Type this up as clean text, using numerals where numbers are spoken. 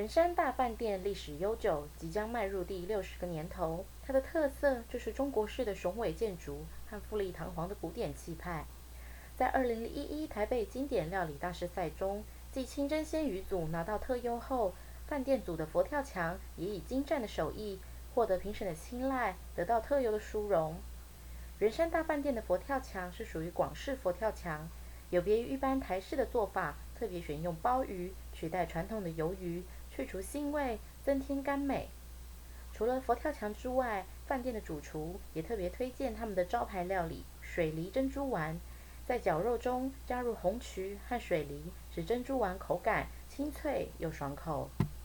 圆山大饭店历史悠久，即将迈入第60个年头。它的特色就是中国式的雄伟建筑和富丽堂皇的古典气派。在2011台北经典料理大师赛中，继清真鲜鱼组拿到特优后，饭店组的佛跳墙也以精湛的手艺获得评审的青睐，得到特优的殊荣。圆山大饭店的佛跳墙是属于广式佛跳墙，有别于一般台式的做法，特别选用鲍鱼取代传统的鱿鱼，去除腥味，增添甘美。除了佛跳墙之外，饭店的主厨也特别推荐他们的招牌料理水梨珍珠丸，在绞肉中加入红曲和水梨，使珍珠丸口感清脆又爽口。